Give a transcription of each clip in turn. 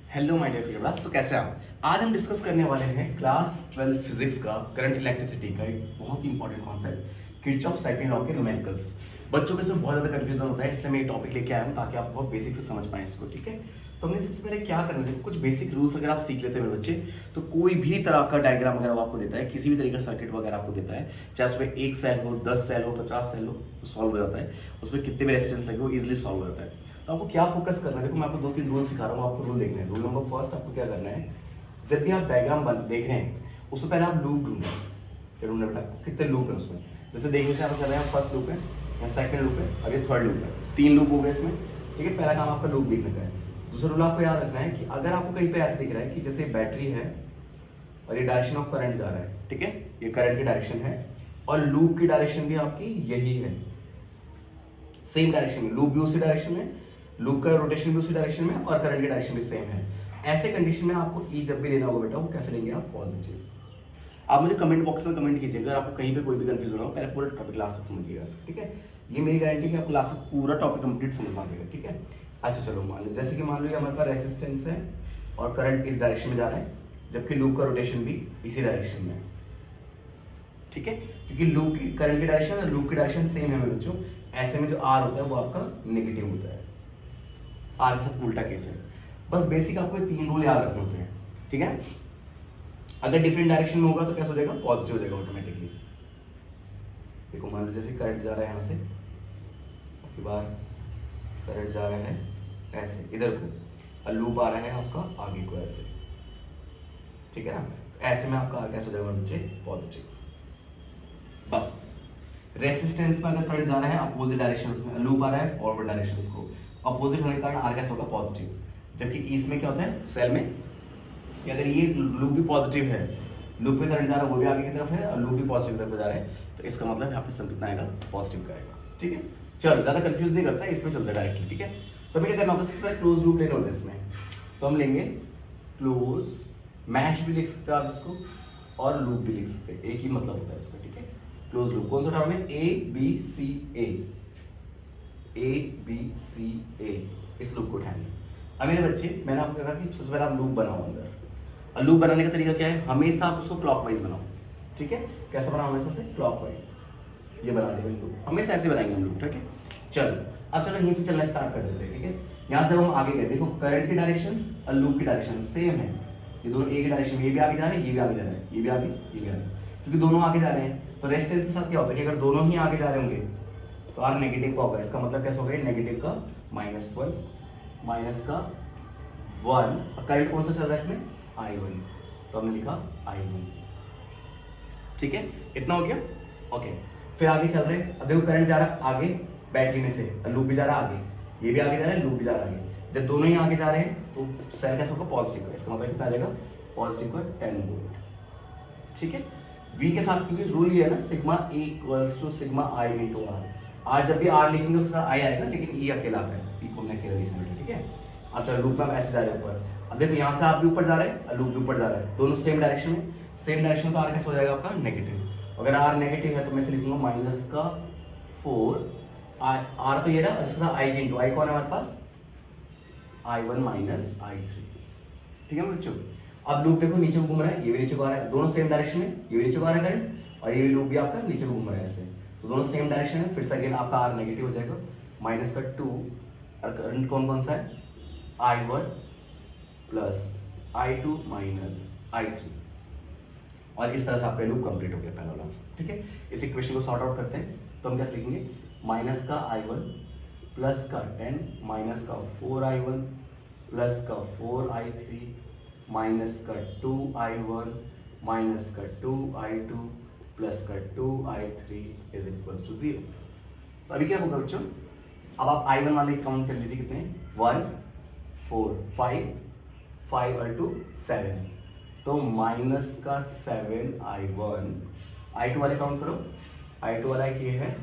Hello my dear future brass, तो कैसे हैं आप। आज हम डिस्कस करने वाले हैं क्लास 12 फिजिक्स का करंट इलेक्ट्रिसिटी का एक बहुत ही important concept Kirchhoff second law के न्यूमेरिकल्स। बच्चों को इसमें बहुत ज़्यादा कंफ्यूजन होता है, इसलिए मैं ये टॉपिक लेके आया हूँ ताकि आप बहुत बेसिक से समझ पाएं इसको। ठीक है, तो हमने सबसे पहले क्या करना है, कुछ बेसिक रूल्स अगर आप सीख लेते हैं मेरे बच्चे, तो कोई भी तरह का डायग्राम अगर वो आपको देता है, किसी भी तरीके का सर्किट वगैरह आपको देता है, चाहे उसमें 1 सेल हो, 10 सेल हो, 50 सेल हो, तो सॉल्व हो जाता है। उसमें कितने भी रेजिस्टेंस लगे वो इजिली सॉल्व हो जाता है। तो आपको क्या फोकस करना है, देखो मैं आपको 2-3 रूल सिखा रहा हूँ, आपको रूल देखना है। रूल नंबर फर्स्ट, आपको क्या करना है, जब भी आप डायग्राम देख रहे हैं उससे पहले आप लूप ढूंढना है। क्या ढूंढना बेटा, कितने लूप है उसमें। जैसे देखने से आप चल रहे हैं, फर्स्ट लूप है या सेकंड लूप है, अब ये थर्ड लूप है, 3 लूप हो गए इसमें। ठीक है, पहला काम आपका लूप देखने का है। दूसरा रूल आपको याद रखना है कि अगर आपको कहीं पे ऐसे दिख रहा है कि जैसे बैटरी है और ये डायरेक्शन ऑफ करंट जा रहा है, ठीक है, ये करंट की डायरेक्शन है और लूप की डायरेक्शन भी आपकी यही है, सेम डायरेक्शन में, लूप भी उसी डायरेक्शन में, लूप का रोटेशन भी उसी डायरेक्शन में और करंट की डायरेक्शन भी सेम है। ऐसे कंडीशन में आपको ई जब भी लेना होगा बेटा, वो कैसे लेंगे आप, पॉजिटिव। आप मुझे कमेंट बॉक्स में कमेंट कीजिए अगर आपको कहीं पे कोई भी कंफ्यूजन हो, पहले पूरा टॉपिक लास्ट तक समझिएगा। ठीक है, ये मेरी गारंटी है कि आपको लास्ट तक पूरा टॉपिक कंप्लीट समझ में आ जाएगा। ठीक है, अच्छा चलो मान लो, जैसे कि मान लो ये हमारे पास रेसिस्टेंस है और करंट इस डायरेक्शन में जा रहा है, जबकि लूप का रोटेशन भी इसी डायरेक्शन में है। ठीक है, क्योंकि लूप की करंट की डायरेक्शन और लूप की डायरेक्शन सेम है मेरे बच्चों। ऐसे में जो आर होता है वो आपका नेगेटिव होता है, आर के साथ उल्टा केस है। बस बेसिक आपको 3 रूल याद रखने होते हैं। ठीक है, अगर डिफरेंट डायरेक्शन में होगा तो कैसे हो जाएगा, पॉजिटिव हो जाएगा ऑटोमेटिकली। देखो मान लो जैसे करंट जा रहा है यहाँ से, आपकी बार करंट जा रहा है ऐसे इधर को, और लूप आ रहा है आपका आगे को ऐसे। ठीक है ना, ऐसे में आपका आर कैसे हो जाएगा नीचे, पॉजिटिव। बस रेसिस्टेंस में अगर करंट जा रहा है अपोजिट डायरेक्शन में, लूप आ रहा है फॉरवर्ड डायरेक्शन को, अपोजिट होने के कारण आर कैसे होगा, पॉजिटिव। जबकि इसमें क्या होता है सेल में कि अगर ये लूप भी पॉजिटिव है, लूप में करंट जा रहा है वो भी आगे की तरफ है और लूप भी पॉजिटिव तरफ जा रहा है, तो इसका मतलब यहाँ पे सम कितना आएगा, पॉजिटिव का आएगा। ठीक है, चलो ज्यादा कंफ्यूज नहीं करता, इसमें चलता है डायरेक्टली। ठीक है, तो हमें क्या करना होगा, सबसे पहले क्लोज लूप लेना होता है इसमें। तो हम लेंगे क्लोज, मैश भी लिख सकते हैं आप इसको और लूप भी लिख सकते हैं, एक ही मतलब होता है इसका। ठीक है, क्लोज लूप कौन सा टर्म है, A B C A, A B C ए, इस लूप को उठाएंगे। अब मेरे बच्चे, मैंने आपको कहा कि सबसे पहले आप लूप बनाओ अंदर, और लूप बनाने का तरीका क्या है, हमेशा आप उसको क्लॉकवाइज बनाओ। ठीक है, कैसे बनाओ, हमेशा से क्लॉकवाइज, ये बना देंगे लूप, हमेशा ऐसे बनाएंगे हम लूप। ठीक है, चलो अब चलो यहीं से चलना स्टार्ट कर देते हैं। ठीक है, यहाँ से हम आगे गए, देखो करंट की डायरेक्शन और लूप की डायरेक्शन सेम है, ये दोनों एक ही डायरेक्शन में, ये भी आगे जा रहे हैं, ये भी आगे जा रहा है, ये भी आगे, ये भी आगे, क्योंकि दोनों आगे जा रहे हैं। तो रेजिस्टेंस के साथ क्या होता है कि अगर दोनों ही आगे जा रहे होंगे तो आर नेगेटिव का होगा, इसका मतलब कैसे होगा, नेगेटिव का -1, माइनस का 1, और करंट कौन सा चल रहा है इसमें, I1, तो हमने लिखा I1। ठीक है, इतना हो गया। ओके, फिर आगे चल रहे हैं, अब देखो करंट जा रहा है आगे बैटरी में से, लूप भी जा रहा है आगे, ये भी आगे जा रहा है, लूप भी जा रहा है आगे। जब दोनों ही आगे जा रहे हैं तो सेल कैसा होगा, पॉजिटिव का, इसका मतलब कितना आ जाएगा, पॉजिटिव का 10 वोल्ट। ठीक है, V के साथ क्योंकि रूल ये है ना, sigma E equals to sigma I into r. आज जब भी R लिखेंगे उसके साथ I आएगा, लेकिन E अकेला आता है, E को हमने अकेला लिखना है। ठीक है, अब चलो लूप में आप ऐसे जा रहे हैं ऊपर, अब देखो यहाँ से आप भी ऊपर जा रहे हैं और लूप भी ऊपर जा रहा है, दोनों सेम डायरेक्शन में, सेम डायरेक्शन तो R कैसे हो जाएगा आपका, नेगेटिव। अगर R नेगेटिव है तो मैं इसे लिखूंगा -4, R तो ये रहा, इसके साथ I इंटू, I कौन है हमारे पास, I1 माइनस I3। ठीक है बच्चों, अब लूप देखो नीचे को घूम रहा है, ये भी नीचे को आ रहा है, दोनों सेम डायरेक्शन में, ये भी नीचे को आ रहा है करंट, और ये लूप भी आपका नीचे को घूम रहा है ऐसे, तो दोनों सेम डायरेक्शन में। फिर से अगेन आपका R नेगेटिव हो जाएगा, -2, और करंट कौन कौन सा है, I1 plus I2 minus I3, और इस तरह से आपका लूप कंप्लीट हो गया पहला वाला। ठीक है, इस इक्वेशन को सॉर्ट आउट करते हैं, तो हम कैसे लिखेंगे, माइनस का I1 प्लस का 10 माइनस का 4I1 प्लस का 4I3 माइनस का 2I1 माइनस का 2I2 प्लस का 2I3 इज इक्वल्स टू 0। तो अभी क्या होगा बच्चों, अब आप I1 वाले काउंट कर लीजिए, कितने, 1 4 5 और 2 7, तो माइनस का 7I1। I2 वाले काउंट करो, I2 वाला ये है,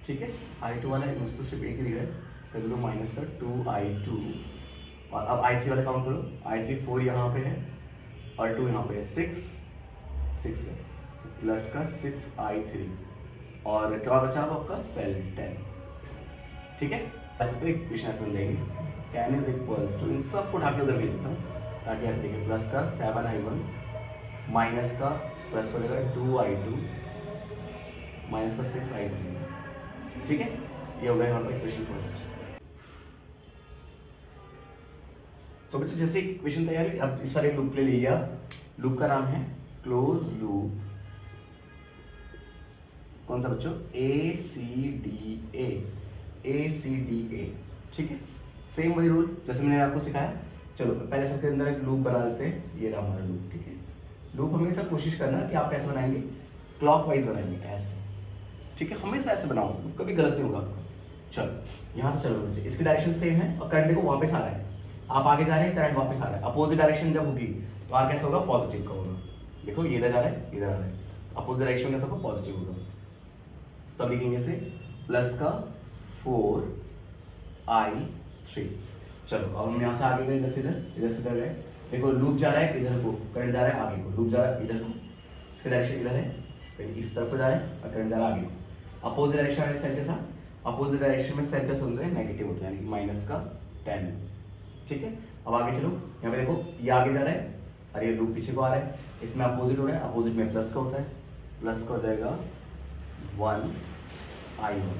ठीक है, I2 वाला मुझे तो सिर्फ एक ही दिख रहा है, कर दो माइनस का 2I2, और अब I3 वाला काउंट करो, I3 4 यहाँ पे है और 2 यहाँ पे है, 6 है, प्लस का 6I3, और क्या बचा अब आपका सेल 10। ठीक है, ऐसे तो इक्वेशन ऐसे बन जाएगी। 10 इज इक्वल्स टू, इन सबको उठा के उधर भेज देता हूँ ताकि ऐसे लिखे, प्लस का 7i1 माइनस का प्लस हो जाएगा 2i2 माइनस का 6i3। ठीक है, ये हो गया हमारा इक्वेशन फर्स्ट। सो बच्चों जैसे इक्वेशन तैयार है, अब इस वाले लूप ले लिया, लूप का नाम है क्लोज लूप। कौन सा बच्चों? ACDA। ठीक है, सेम वही रूल जैसे मैंने आपको सिखाया। चलो पहले सबके अंदर एक लूप बना लेते हैं, ये रहा हमारा लूप। ठीक है, लूप हमेशा कोशिश करना कि आप कैसे बनाएंगे, क्लॉकवाइज बनाएंगे ऐसे। ठीक है, हमेशा ऐसे बनाओ, कभी गलत नहीं होगा आपका। चलो यहाँ से चलो बच्चे, इसकी डायरेक्शन सेम है और करंट देखो वापस आ रहा है, आप आगे जा रहे हैं, करंट वापस आ रहा है। अपोजिट डायरेक्शन जब होगी तो आर कैसे होगा? पॉजिटिव का होगा। देखो ये इधर जा रहा है, इधर आ रहा है, अपोजिट डायरेक्शन कैसा होगा? पॉजिटिव होगा। तब लिखेंगे इसे प्लस का 4i3। चलो अब हम यहाँ से आगे गए, इधर से इधर गए। देखो लूप जा रहा है इधर को, करंट जा रहा है आगे को, लूप जा रहा है इधर को, इसका डायरेक्शन इधर है, इस तरफ को जा रहा है और करंट जा रहा है आगे को। अपोजिट डायरेक्शन है सेल के साथ, अपोजिट डायरेक्शन में सेल कैसे होते हैं? नेगेटिव होते हैं, यानी कि माइनस का 10। ठीक है, अब आगे चलो, यहाँ पे देखो ये आगे जा रहा है और ये लूप पीछे को आ रहा है, इसमें अपोजिट हो रहा है, अपोजिट में प्लस का होता है, प्लस का हो जाएगा 1i1।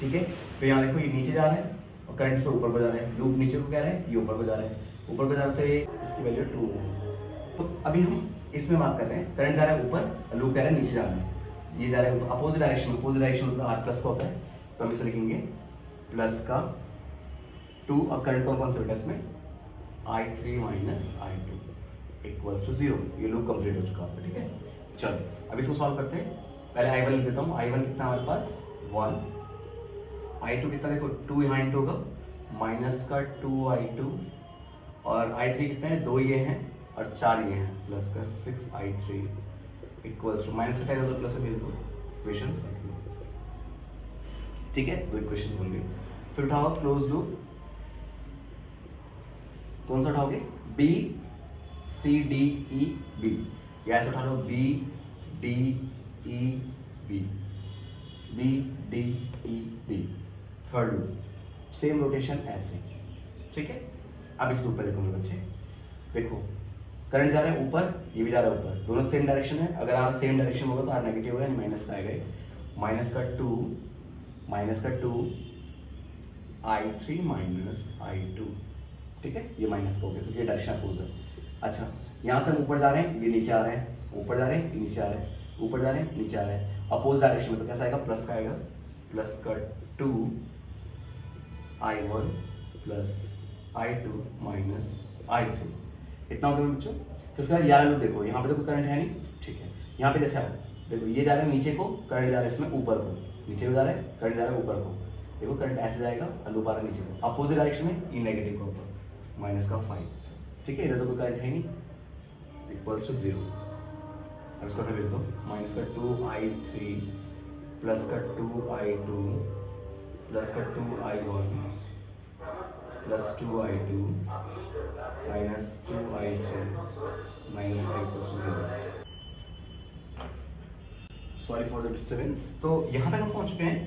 ठीक है, फिर यहाँ देखो ये नीचे जा रहा है और करंट से ऊपर को जा रहा है, लूप नीचे को कह रहा है, ये ऊपर को जा रहा है, ऊपर को जा रहा है तो ये इसकी वैल्यू 2 है। तो अभी हम इसमें बात कर रहे हैं, करंट जा रहा है ऊपर, लूप कह रहा है नीचे जाना है, ये जा रहा है अपोजिट डायरेक्शन मतलब आर प्लस का होता है, तो हम इसे लिखेंगे प्लस का 2 और करंट कौन सा बेटा इसमें? i3 minus i2 equals to 0। ये लूप कंप्लीट हो चुका है। ठीक है, चलो अब इसको सॉल्व करते हैं। पहले i1 लिख देता हूँ, i1 कितना हमारे पास 1, i2 कितना देखो 2 यहाँ इंटू होगा, माइनस का 2i2 और i3 कितना है 2 ये हैं और 4 ये हैं, प्लस का 6i3 इक्वल्स टू माइनस का 10 होगा प्लस भेज दो इक्वेशन सेकंड। ठीक है, दो इक्वेशन बन गई। फिर उठाओ क्लोज लूप, कौन सा उठाओगे? B C D E B, या ऐसे उठा लो B D E B, B D E B, third loop, same rotation ऐसे। ठीक है, अब इस लूप पे देखो मेरे बच्चे, देखो करंट जा रहा है ऊपर, ये भी जा रहा है ऊपर, दोनों सेम डायरेक्शन है। अगर आर सेम डायरेक्शन होगा तो आर नेगेटिव होगा, माइनस का आएगा, माइनस का 2 i3 माइनस i2। ठीक है, ये माइनस का हो गया क्योंकि डायरेक्शन अपोज है। अच्छा, यहाँ से हम ऊपर जा रहे हैं, ये नीचे आ रहे हैं, ऊपर जा रहे हैं, ये नीचे आ रहे हैं, ऊपर जा रहे हैं, नीचे आ रहे हैं, अपोज डायरेक्शन में तो कैसा आएगा? प्लस का आएगा, प्लस का 2i1 plus i2 minus i3। इतना हो गया बच्चों। फिर उसके बाद यार लूप देखो, यहाँ पे देखो करंट है नहीं। ठीक है, यहाँ पे जैसे आप देखो ये जा रहा है नीचे को, करंट जा रहा है इसमें ऊपर को, नीचे को जा रहा है, करंट जा रहा है ऊपर को। देखो करंट ऐसे जाएगा और लूप आ रहा है नीचे को, अपोजिट डायरेक्शन में ई नेगेटिव को ऊपर, माइनस का 5। ठीक है, इधर तो कोई करंट है नहीं, इक्वल्स टू 0। अब इसको भेज दो, माइनस का 2i3 प्लस का 2i2 प्लस का 2i1 plus 2i2 minus 2i3 minus 5 equals to 0। Sorry for the disturbance. तो यहाँ तक हम पहुँच चुके हैं।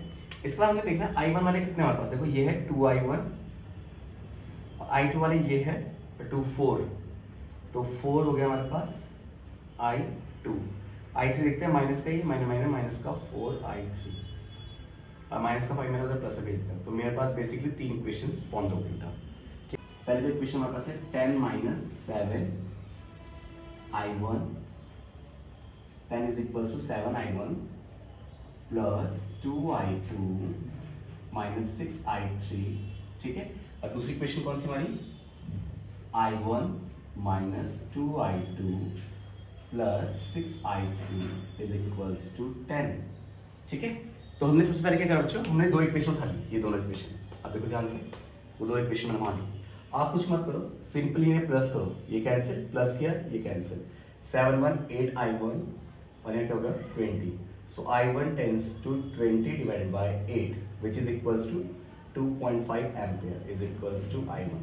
इसके बाद हमें देखना i1 वाले कितने हमारे पास, देखो ये है 2i1, i2 वाले ये है 4, तो 4 हो गया हमारे पास i2। i3 देखते हैं, माइनस का ये माइनस का 4i3 और माइनस का 5 मैंने उधर प्लस से भेज दिया। तो मेरे पास बेसिकली 3 इक्वेशंस फॉर्म हो गई। पहले तो इक्वेशन हमारे पास है 10 minus 7i1, 10 is equals to 7i1 plus 2i2 minus 6i3। ठीक है, और दूसरी इक्वेशन कौन सी हमारी? i1 minus 2i2 plus 6i3 is equals to 10। ठीक है, तो हमने सबसे पहले क्या करा बच्चों, हमने दो इक्वेशन उठा ली, ये दोनों इक्वेशन। अब देखो ध्यान से, वो दो इक्वेशन मैंने मान ली। आप कुछ मत करो, सिंपली इन्हें प्लस करो, ये कैंसिल, प्लस किया, ये कैंसिल, 7 1 8i1 और यहाँ क्या होगा 20। So i1 tends to 20 divided by 8 which is equals to 2.5 ampere is equals to i1।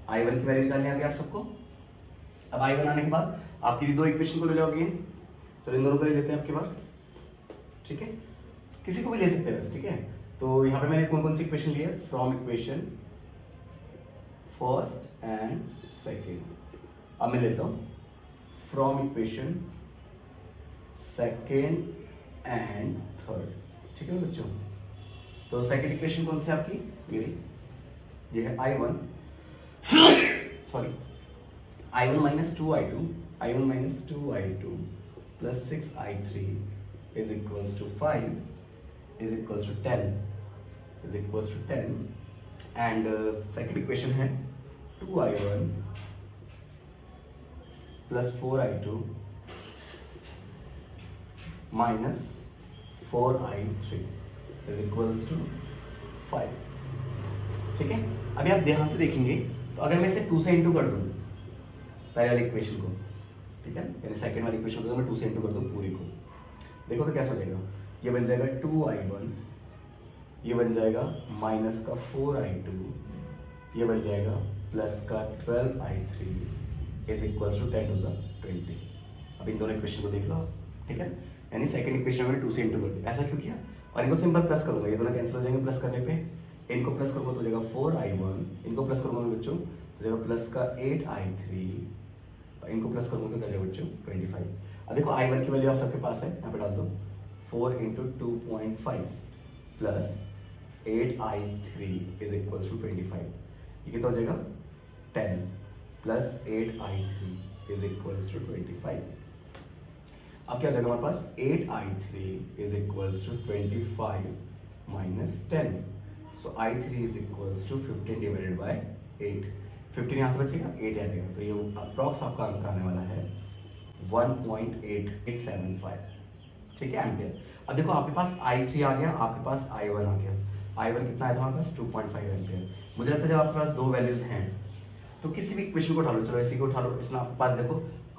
i1 की वैल्यू निकालनी आ गई आप सबको। अब i1 आने के बाद आप किसी दो इक्वेशन को ले लो अगेन। चलो इन दोनों को ले लेते हैं आपके बाद। ठीक है, किसी को भी ले सकते हैं, ठीक है। तो यहाँ पे मैंने कौन कौन सी इक्वेशन ली है? From equation first and second. अब मैं लेता हूँ from equation second and third, ठीक है बच्चों। तो सेकेंड इक्वेशन कौन सी है आपकी, मेरी ये है I1 sorry I1 minus 2I2 I1 minus 2I2 plus 6I3 is equals to 5 is equals to 10 is equals to 10 and second equation है 2I1 plus 4I2 minus 4I3 is equals to 5, ठीक है। अभी आप ध्यान से देखेंगे तो अगर मैं इसे 2 से इंटू कर दूं पहले वाली इक्वेशन को, ठीक है, यानी सेकंड वाली इक्वेशन को मैं 2 से इंटू कर दूं पूरी को, देखो तो कैसा लगेगा। ये बन जाएगा 2I1, ये बन जाएगा माइनस का 4I2, ये बन जाएगा प्लस का 12I3 is equals to 10 to 20। अब इन दोनों इक्वेशन को देख लो, ठीक है, यानी सेकंड इक्वेशन में 2 से इंटू कर दिया। ऐसा क्यों किया, और इनको सिंपल प्लस करूंगा, ये दोनों कैंसिल हो जाएंगे प्लस करने पे, इनको प्लस करूंगा तो हो जाएगा 4I1, इनको प्लस करूंगा बच्चों तो जाएगा प्लस का 8I3, इनको प्लस करूंगा तो क्या जाएगा बच्चों 25। अब देखो I1 की वैल्यू आप सबके पास है, यहाँ पे डाल दो 4 into 2.5 plus 8I3 is equals to 25, ये कितना हो जाएगा 10 plus 8I3 is equals to 25। अब क्या हो जाएगा हमारे पास 8I3 is equals to 25 minus 10, so I3 is equals to 15 divided by 8, 15 यहाँ से बचेगा 8 आ जाएगा, तो ये अप्रॉक्स आपका आंसर आने वाला है 1.8875, ठीक है एम्पियर। अब देखो आपके पास I3 आ गया, आपके पास I1 आ गया, I1 कितना आया था हमारे पास 2.5 एम्पियर। मुझे लगता है जब आपके पास दो वैल्यूज हैं तो किसी भी इक्वेशन को उठा लो, चलो इसी को उठा लो, इसमें आपके पास देखो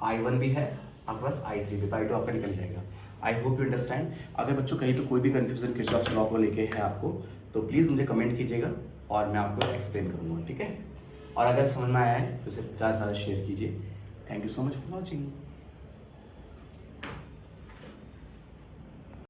I1 भी है, आपके पास I3 भी, तो I2 आपका निकल जाएगा। I hope you understand. अगर बच्चों कहीं पे कोई भी कंफ्यूजन किरचॉफ लॉ को लेके है आपको तो प्लीज़ मुझे कमेंट कीजिएगा और मैं आपको एक्सप्लेन करूँगा, ठीक है। और अगर समझ में आया है तो इसे ज़्यादा से ज़्यादा शेयर कीजिए। Thank you so much for watching.